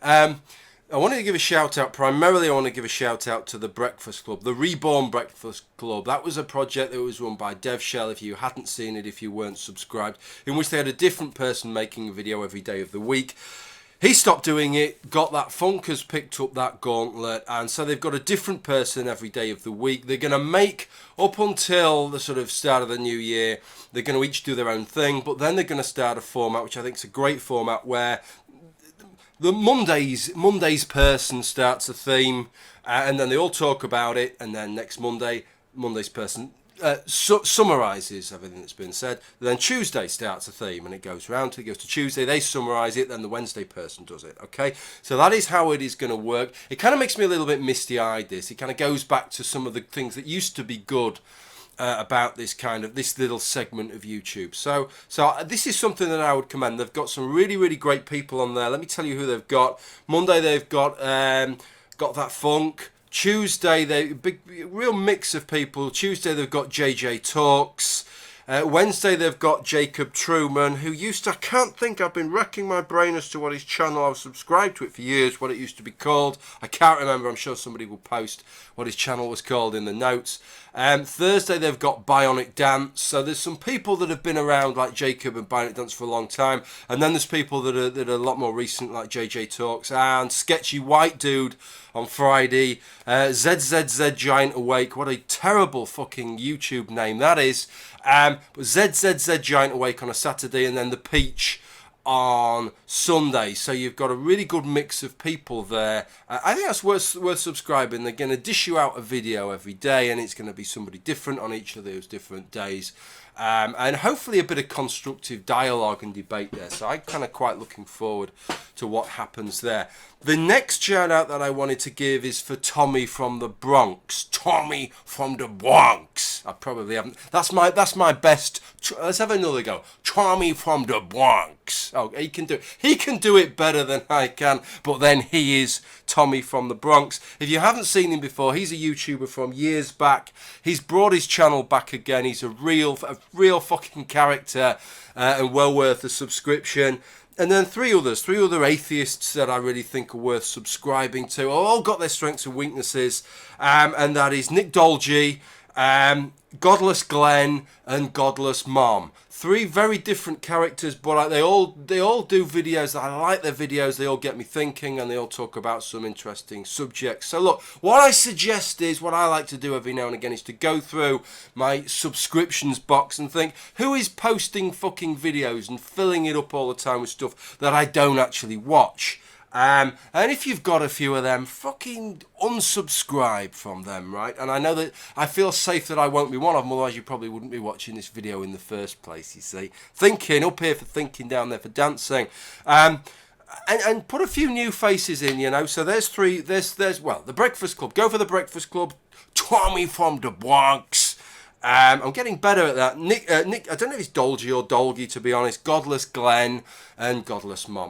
I wanted to give a shout out. Primarily, I want to give a shout out to the Breakfast Club, the Reborn Breakfast Club. That was a project that was run by Dev Shell. If you hadn't seen it, if you weren't subscribed, in which they had a different person making a video every day of the week. He stopped doing it, got that funk, has picked up that gauntlet, and so they've got a different person every day of the week. They're going to make, up until the sort of start of the new year, they're going to each do their own thing, but then they're going to start a format, which I think is a great format, where the Monday's person starts a theme, and then they all talk about it, and then next Monday's person summarises everything that's been said. Then Tuesday starts a theme, and it goes round. It goes to Tuesday. They summarise it. Then the Wednesday person does it. Okay, so that is how it is going to work. It kind of makes me a little bit misty-eyed. It kind of goes back to some of the things that used to be good about this little segment of YouTube. So this is something that I would commend. They've got some really great people on there. Let me tell you who they've got. Monday they've got that funk. Tuesday they real mix of people. Tuesday they've got JJ Talks. Wednesday they've got Jacob Truman, who I can't think, I've been racking my brain as to what his channel, I was subscribed to it for years, what it used to be called. I can't remember, I'm sure somebody will post what his channel was called in the notes. Thursday they've got Bionic Dance, so there's some people that have been around like Jacob and Bionic Dance for a long time, and then there's people that are a lot more recent like JJ Talks, and Sketchy White Dude on Friday, ZZZ Giant Awake, what a terrible fucking YouTube name that is. ZZZ Giant Awake on a Saturday, and then the Peach on Sunday. So you've got a really good mix of people there. I think that's worth subscribing. They're going to dish you out a video every day, and it's going to be somebody different on each of those different days. And hopefully a bit of constructive dialogue and debate there. So I'm kind of quite looking forward to what happens there. The next shout out that I wanted to give is for Tommy from the Bronx. Tommy from the Bronx. I probably haven't. That's my best. Let's have another go. Tommy from the Bronx. Oh, he can do it better than I can. But then he is Tommy from the Bronx. If you haven't seen him before, he's a YouTuber from years back. He's brought his channel back again. He's a real fucking character, and well worth a subscription. And then three other atheists that I really think are worth subscribing to. All got their strengths and weaknesses, and that is Nick Dolgy, Godless Glen, and Godless Mom. Three very different characters, but they all do videos. I like their videos. They all get me thinking, and they all talk about some interesting subjects. So look, what I suggest is, what I like to do every now and again is to go through my subscriptions box and think, who is posting fucking videos and filling it up all the time with stuff that I don't actually watch? And if you've got a few of them, fucking unsubscribe from them, right? And I know that I feel safe that I won't be one of them, otherwise you probably wouldn't be watching this video in the first place, you see. Thinking, up here for thinking, down there for dancing. And put a few new faces in, you know. So there's three, well, the Breakfast Club. Go for the Breakfast Club. Tommy from the Bronx. I'm getting better at that. Nick, I don't know if it's Dolgy or Dolgy, to be honest. Godless Glen and Godless Mom.